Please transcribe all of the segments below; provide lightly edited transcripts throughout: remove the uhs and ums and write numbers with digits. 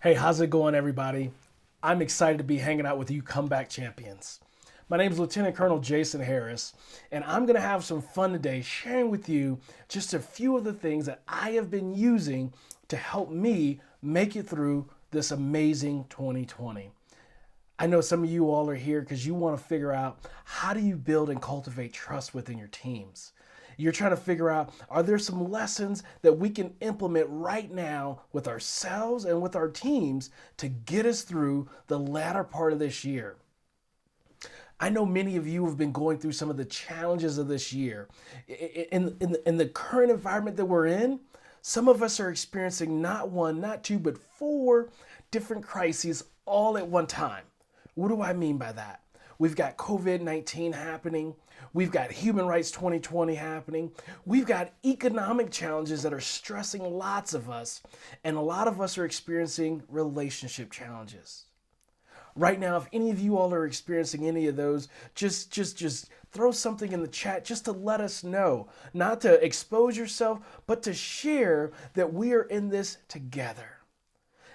Hey, how's it going, everybody? I'm excited to be hanging out with you comeback champions. My name is Lieutenant Colonel Jason Harris, and I'm going to have some fun today sharing with you just a few of the things that I have been using to help me make it through this amazing 2020. I know some of you all are here because you want to figure out how do you build and cultivate trust within your teams. You're trying to figure out, are there some lessons that we can implement right now with ourselves and with our teams to get us through the latter part of this year? I know many of you have been going through some of the challenges of this year. In the current environment that we're in, some of us are experiencing not one, not two, but four different crises all at one time. What do I mean by that? We've got COVID-19 happening. We've got Human Rights 2020 happening. We've got economic challenges that are stressing lots of us. And a lot of us are experiencing relationship challenges. Right now, if any of you all are experiencing any of those, just throw something in the chat just to let us know. Not to expose yourself, but to share that we are in this together.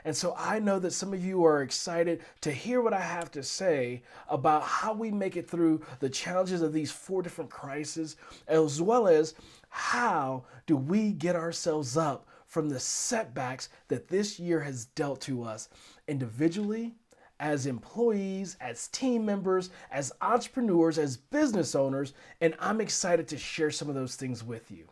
And so I know that some of you are excited to hear what I have to say about how we make it through the challenges of these four different crises, as well as how do we get ourselves up from the setbacks that this year has dealt to us individually, as employees, as team members, as entrepreneurs, as business owners, and I'm excited to share some of those things with you.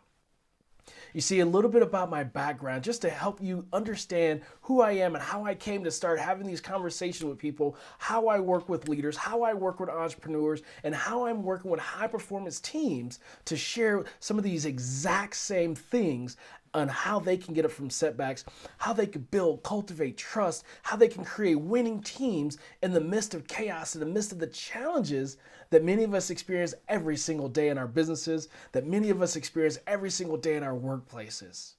You see, a little bit about my background just to help you understand who I am and how I came to start having these conversations with people, how I work with leaders, how I work with entrepreneurs, and how I'm working with high performance teams to share some of these exact same things on how they can get up from setbacks, how they can build, cultivate trust, how they can create winning teams in the midst of chaos, in the midst of the challenges that many of us experience every single day in our businesses, that many of us experience every single day in our workplaces.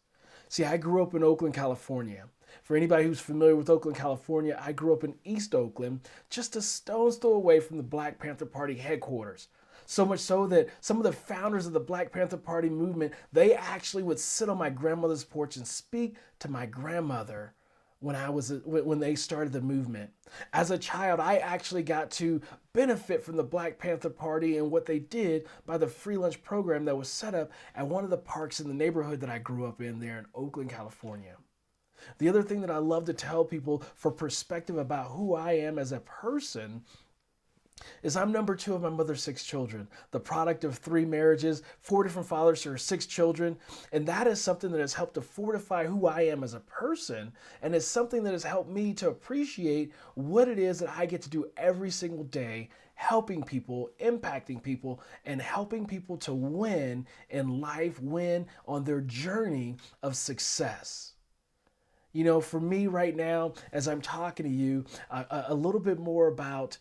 See, I grew up in Oakland, California. For anybody who's familiar with Oakland, California, I grew up in East Oakland, just a stone's throw away from the Black Panther Party headquarters. So much so that some of the founders of the Black Panther Party movement, they actually would sit on my grandmother's porch and speak to my grandmother when they started the movement. As a child, I actually got to benefit from the Black Panther Party and what they did by the free lunch program that was set up at one of the parks in the neighborhood that I grew up in there in Oakland, California. The other thing that I love to tell people for perspective about who I am as a person is I'm number two of my mother's six children, the product of three marriages, four different fathers to her six children. And that is something that has helped to fortify who I am as a person. And it's something that has helped me to appreciate what it is that I get to do every single day, helping people, impacting people, and helping people to win in life, win on their journey of success. You know, for me right now, as I'm talking to you, a little bit more about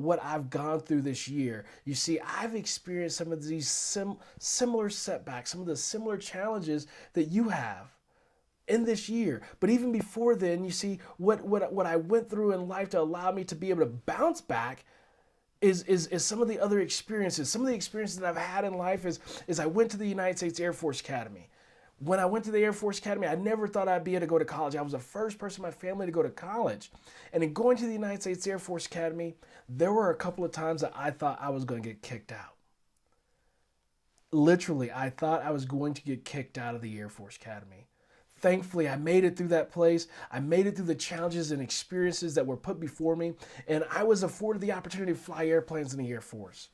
what I've gone through this year. You see, I've experienced some of these similar setbacks, some of the similar challenges that you have in this year. But even before then, you see, what I went through in life to allow me to be able to bounce back is some of the other experiences. Some of the experiences that I've had in life is I went to the United States Air Force Academy. When I went to the Air Force Academy, I never thought I'd be able to go to college. I was the first person in my family to go to college. And in going to the United States Air Force Academy, there were a couple of times that I thought I was going to get kicked out. Literally, I thought I was going to get kicked out of the Air Force Academy. Thankfully, I made it through that place. I made it through the challenges and experiences that were put before me. And I was afforded the opportunity to fly airplanes in the Air Force.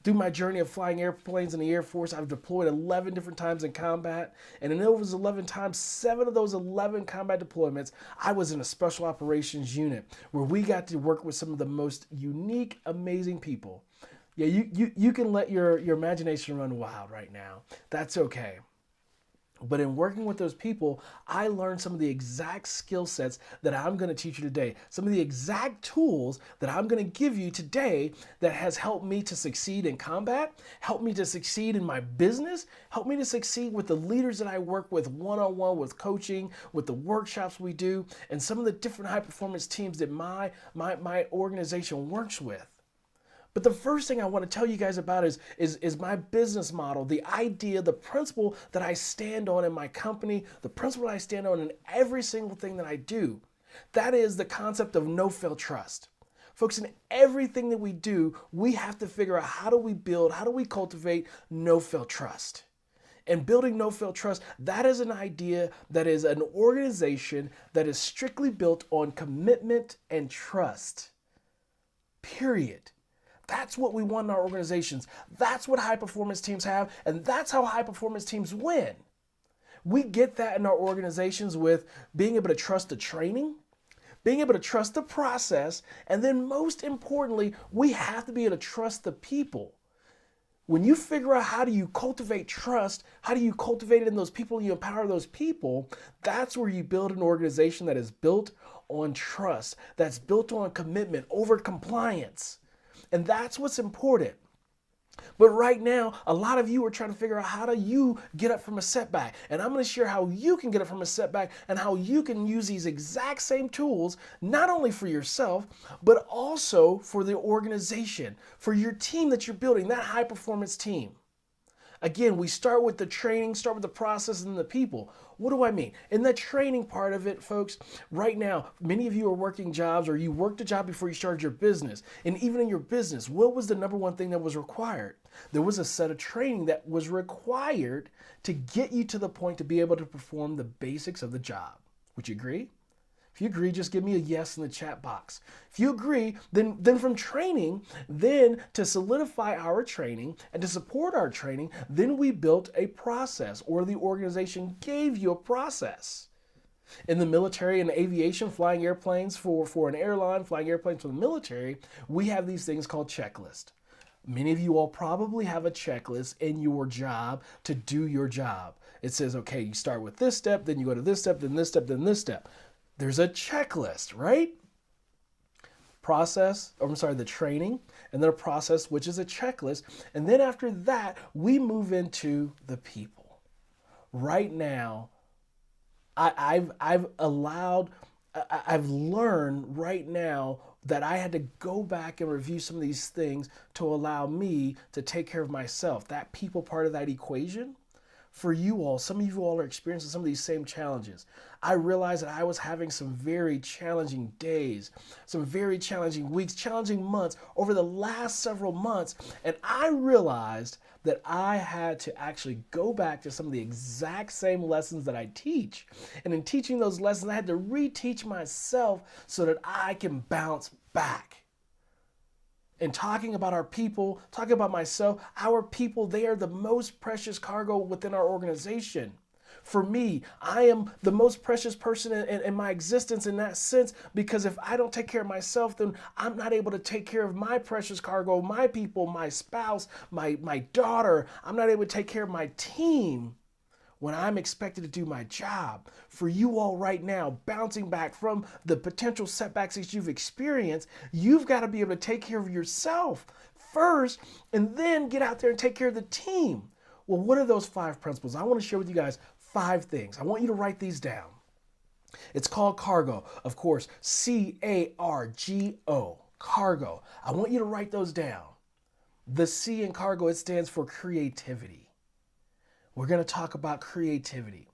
Through my journey of flying airplanes in the Air Force, I've deployed 11 different times in combat. And in those 11 times, 7 of those 11 combat deployments, I was in a special operations unit where we got to work with some of the most unique, amazing people. Yeah, you can let your imagination run wild right now. That's okay. But in working with those people, I learned some of the exact skill sets that I'm going to teach you today. Some of the exact tools that I'm going to give you today that has helped me to succeed in combat, helped me to succeed in my business, helped me to succeed with the leaders that I work with one-on-one, with coaching, with the workshops we do, and some of the different high-performance teams that my organization works with. But the first thing I want to tell you guys about is my business model, the idea, the principle that I stand on in my company, the principle I stand on in every single thing that I do. That is the concept of no-fail trust. Folks, in everything that we do, we have to figure out how do we build, how do we cultivate no-fail trust. And building no-fail trust, that is an idea that is an organization that is strictly built on commitment and trust. Period. That's what we want in our organizations. That's what high-performance teams have, and that's how high-performance teams win. We get that in our organizations with being able to trust the training, being able to trust the process, and then most importantly, we have to be able to trust the people. When you figure out how do you cultivate trust, how do you cultivate it in those people and you empower those people, that's where you build an organization that is built on trust, that's built on commitment over compliance. And that's what's important. But right now, a lot of you are trying to figure out how do you get up from a setback. And I'm going to share how you can get up from a setback and how you can use these exact same tools, not only for yourself, but also for the organization, for your team that you're building, that high performance team. Again, we start with the training, start with the process and the people. What do I mean? In the training part of it, folks, right now, many of you are working jobs or you worked a job before you started your business. And even in your business, what was the number one thing that was required? There was a set of training that was required to get you to the point to be able to perform the basics of the job. Would you agree? If you agree, just give me a yes in the chat box. If you agree, then from training, then to solidify our training and to support our training, then we built a process, or the organization gave you a process. In the military and aviation, flying airplanes for an airline, flying airplanes for the military, we have these things called checklists. Many of you all probably have a checklist in your job to do your job. It says, okay, you start with this step, then you go to this step, then this step, then this step. There's a checklist, right? The training, and then a process, which is a checklist. And then after that, we move into the people. Right now, I've learned right now that I had to go back and review some of these things to allow me to take care of myself. That people part of that equation. For you all, some of you all are experiencing some of these same challenges. I realized that I was having some very challenging days, some very challenging weeks, challenging months over the last several months. And I realized that I had to actually go back to some of the exact same lessons that I teach. And in teaching those lessons, I had to reteach myself so that I can bounce back. And talking about our people, talking about myself, our people, they are the most precious cargo within our organization. For me, I am the most precious person in my existence in that sense, because if I don't take care of myself, then I'm not able to take care of my precious cargo, my people, my spouse, my daughter. I'm not able to take care of my team when I'm expected to do my job. For you all right now, bouncing back from the potential setbacks that you've experienced, you've got to be able to take care of yourself first and then get out there and take care of the team. Well, what are those 5 principles? I want to share with you guys 5 things. I want you to write these down. It's called C.A.R.G.O. Of course, C.A.R.G.O. C.A.R.G.O. I want you to write those down. The C in C.A.R.G.O, it stands for creativity. We're going to talk about creativity.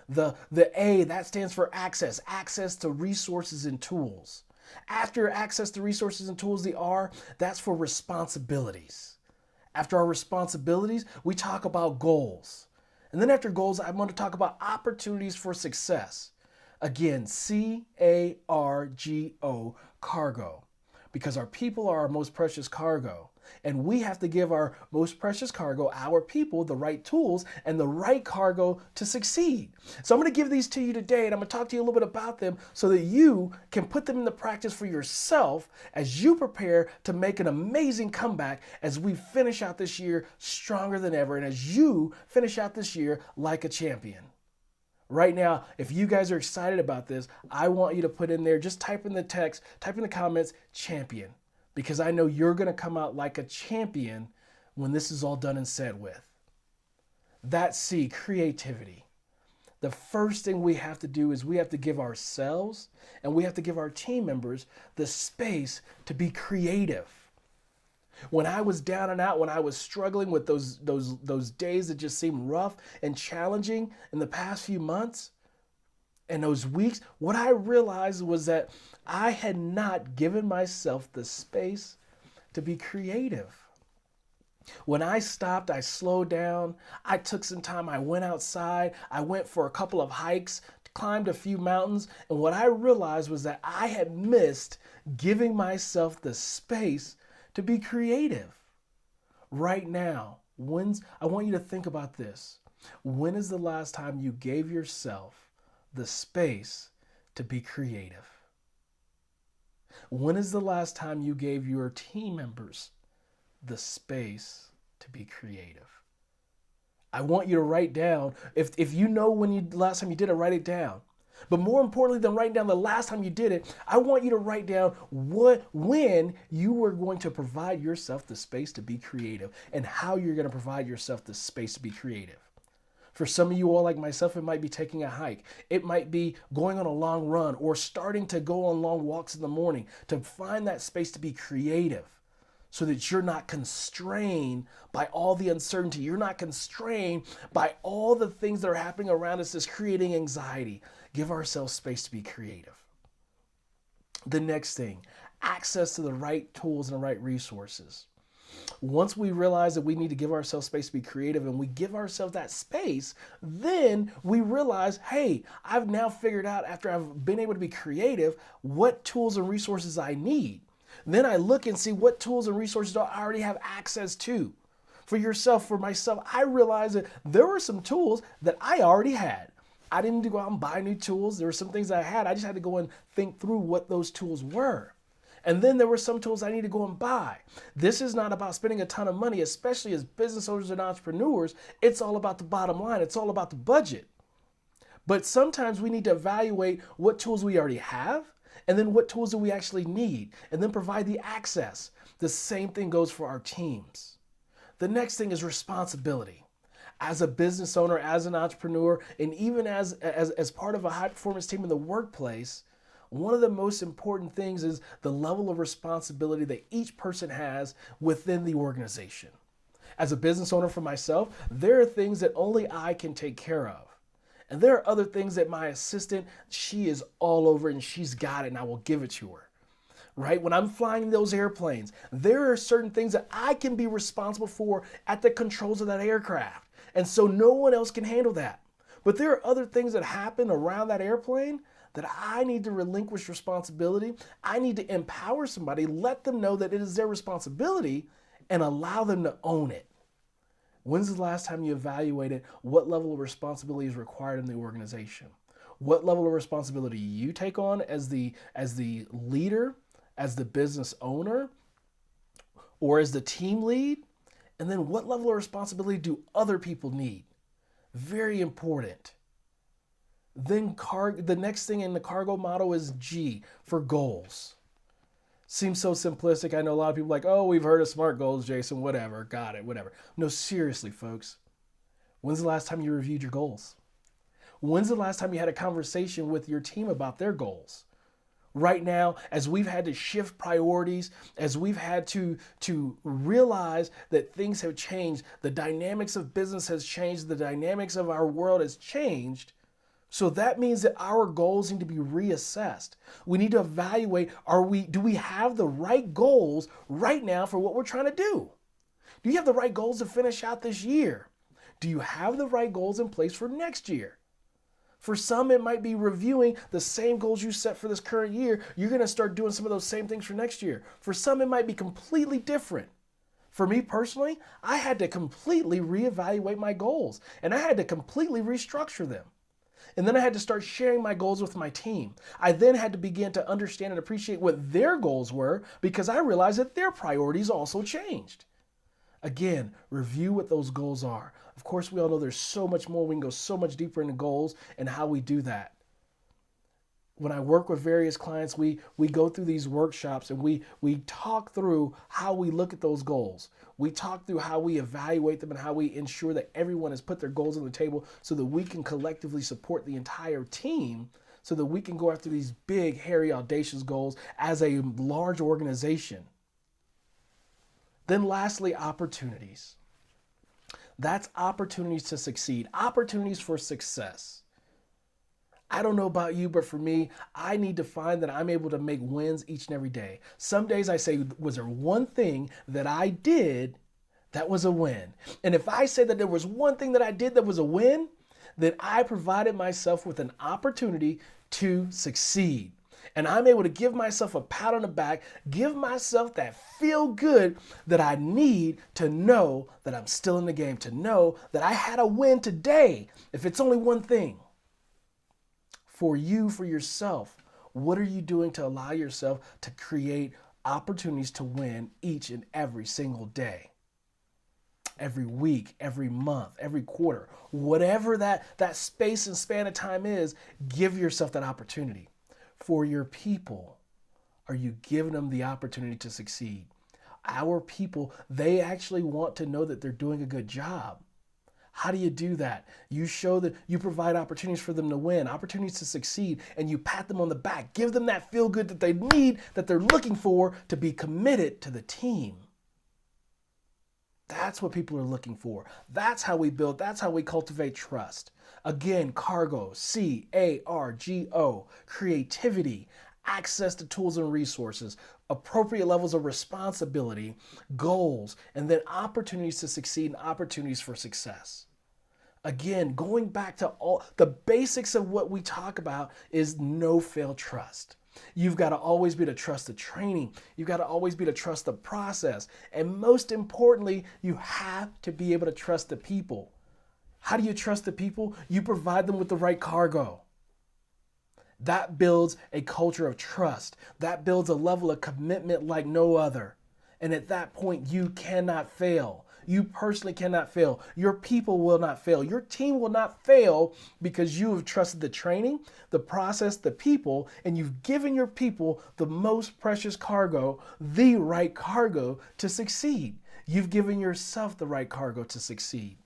The A, that stands for access to resources and tools. After access to resources and tools, the R, that's for responsibilities. After our responsibilities, we talk about goals. And then after goals, I want to talk about opportunities for success. Again, C.A.R.G.O, C.A.R.G.O. Because our people are our most precious cargo. And we have to give our most precious cargo, our people, the right tools and the right cargo to succeed. So I'm going to give these to you today, and I'm going to talk to you a little bit about them so that you can put them into practice for yourself as you prepare to make an amazing comeback as we finish out this year stronger than ever, and as you finish out this year like a champion. Right now, if you guys are excited about this, I want you to put in there, just type in the text, type in the comments, champion. Because I know you're going to come out like a champion when this is all done and said with. That's C, creativity. The first thing we have to do is we have to give ourselves and we have to give our team members the space to be creative. When I was down and out, when I was struggling with those days that just seemed rough and challenging in the past few months, And those weeks, what I realized was that I had not given myself the space to be creative. When I stopped, I slowed down. I took some time. I went outside. I went for a couple of hikes, climbed a few mountains. And what I realized was that I had missed giving myself the space to be creative. Right now, I want you to think about this. When is the last time you gave yourself the space to be creative? When is the last time you gave your team members the space to be creative? I want you to write down, if you know last time you did it, write it down. But more importantly than writing down the last time you did it, I want you to write down when you were going to provide yourself the space to be creative and how you're going to provide yourself the space to be creative. For some of you all like myself, it might be taking a hike. It might be going on a long run or starting to go on long walks in the morning to find that space to be creative so that you're not constrained by all the uncertainty. You're not constrained by all the things that are happening around us that's creating anxiety. Give ourselves space to be creative. The next thing, access to the right tools and the right resources. Once we realize that we need to give ourselves space to be creative and we give ourselves that space, then we realize, hey, I've now figured out after I've been able to be creative, what tools and resources I need. Then I look and see what tools and resources do I already have access to. For yourself, for myself, I realized that there were some tools that I already had. I didn't need to go out and buy new tools. There were some things that I had. I just had to go and think through what those tools were. And then there were some tools I need to go and buy. This is not about spending a ton of money, especially as business owners and entrepreneurs. It's all about the bottom line. It's all about the budget. But sometimes we need to evaluate what tools we already have and then what tools do we actually need and then provide the access. The same thing goes for our teams. The next thing is responsibility. As a business owner, as an entrepreneur, and even as part of a high performance team in the workplace, one of the most important things is the level of responsibility that each person has within the organization. As a business owner for myself, there are things that only I can take care of. And there are other things that my assistant, she is all over and she's got it and I will give it to her. Right? When I'm flying those airplanes, there are certain things that I can be responsible for at the controls of that aircraft. And so no one else can handle that. But there are other things that happen around that airplane that I need to relinquish responsibility. I need to empower somebody, let them know that it is their responsibility and allow them to own it. When's the last time you evaluated what level of responsibility is required in the organization? What level of responsibility you take on as the leader, as the business owner, or as the team lead? And then what level of responsibility do other people need? Very important. Then the next thing in the C.A.R.G.O model is G for goals. Seems so simplistic. I know a lot of people are like, oh, we've heard of SMART goals, Jason, whatever, got it, whatever. No, seriously, folks. When's the last time you reviewed your goals? When's the last time you had a conversation with your team about their goals? Right now, as we've had to shift priorities, as we've had to realize that things have changed, the dynamics of business has changed, the dynamics of our world has changed. So that means that our goals need to be reassessed. We need to evaluate, do we have the right goals right now for what we're trying to do? Do you have the right goals to finish out this year? Do you have the right goals in place for next year? For some, it might be reviewing the same goals you set for this current year. You're going to start doing some of those same things for next year. For some, it might be completely different. For me personally, I had to completely reevaluate my goals and I had to completely restructure them. And then I had to start sharing my goals with my team. I then had to begin to understand and appreciate what their goals were because I realized that their priorities also changed. Again, review what those goals are. Of course, we all know there's so much more. We can go so much deeper into goals and how we do that. When I work with various clients, we go through these workshops and we talk through how we look at those goals. We talk through how we evaluate them and how we ensure that everyone has put their goals on the table so that we can collectively support the entire team so that we can go after these big, hairy, audacious goals as a large organization. Then lastly, opportunities. That's opportunities to succeed, opportunities for success. I don't know about you, but for me, I need to find that I'm able to make wins each and every day. Some days I say, was there one thing that I did that was a win? And if I say that there was one thing that I did that was a win, then I provided myself with an opportunity to succeed. And I'm able to give myself a pat on the back, give myself that feel good that I need to know that I'm still in the game, to know that I had a win today, if it's only one thing. For you, for yourself, what are you doing to allow yourself to create opportunities to win each and every single day? Every week, every month, every quarter, whatever that space and span of time is, give yourself that opportunity. For your people, are you giving them the opportunity to succeed? Our people, they actually want to know that they're doing a good job. How do you do that? You show that you provide opportunities for them to win, opportunities to succeed, and you pat them on the back. Give them that feel good that they need, that they're looking for to be committed to the team. That's what people are looking for. That's how we build, that's how we cultivate trust. Again, C.A.R.G.O, C.A.R.G.O, creativity, access to tools and resources, appropriate levels of responsibility, goals, and then opportunities to succeed and opportunities for success. Again, going back to all the basics of what we talk about is no fail trust. You've got to always be to trust the training. You've got to always be to trust the process. And most importantly, you have to be able to trust the people. How do you trust the people? You provide them with the right cargo. That builds a culture of trust. That builds a level of commitment like no other. And at that point, you cannot fail. You personally cannot fail. Your people will not fail. Your team will not fail because you have trusted the training, the process, the people, and you've given your people the most precious cargo, the right cargo to succeed. You've given yourself the right cargo to succeed.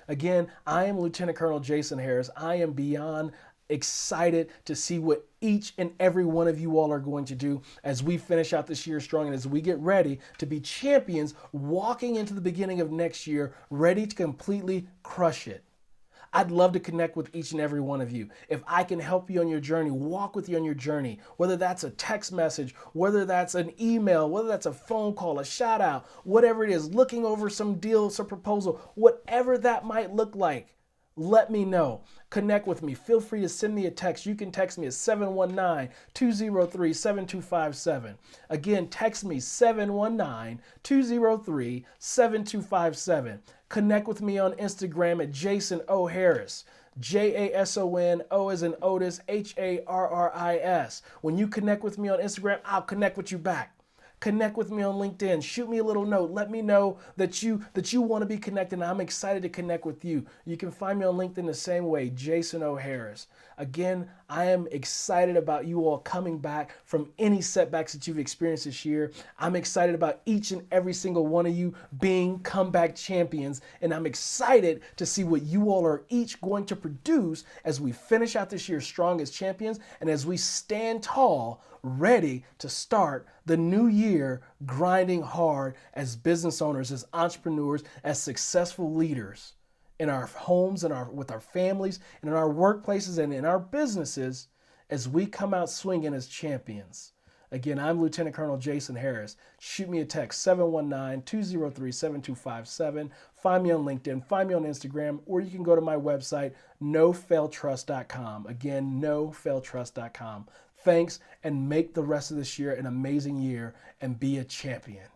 Again, I am Lieutenant Colonel Jason Harris. I am beyond excited to see what each and every one of you all are going to do as we finish out this year strong and as we get ready to be champions walking into the beginning of next year, ready to completely crush it. I'd love to connect with each and every one of you. If I can help you on your journey, walk with you on your journey, whether that's a text message, whether that's an email, whether that's a phone call, a shout out, whatever it is, looking over some deal, some proposal, whatever that might look like. Let me know. Connect with me. Feel free to send me a text. You can text me at 719-203-7257. Again, text me 719-203-7257. Connect with me on Instagram at Jason O. Harris. Jason, O as in Otis, Harris. When you connect with me on Instagram, I'll connect with you back. Connect with me on LinkedIn. Shoot me a little note. Let me know that you want to be connected. And I'm excited to connect with you. You can find me on LinkedIn the same way, Jason O. Harris. Again, I am excited about you all coming back from any setbacks that you've experienced this year. I'm excited about each and every single one of you being comeback champions. And I'm excited to see what you all are each going to produce as we finish out this year strong as champions and as we stand tall, ready to start the new year grinding hard as business owners, as entrepreneurs, as successful leaders in our homes and with our families and in our workplaces and in our businesses as we come out swinging as champions. Again, I'm Lieutenant Colonel Jason Harris. Shoot me a text, 719-203-7257. Find me on LinkedIn, find me on Instagram, or you can go to my website, nofailtrust.com. Again, nofailtrust.com. Thanks, and make the rest of this year an amazing year and be a champion.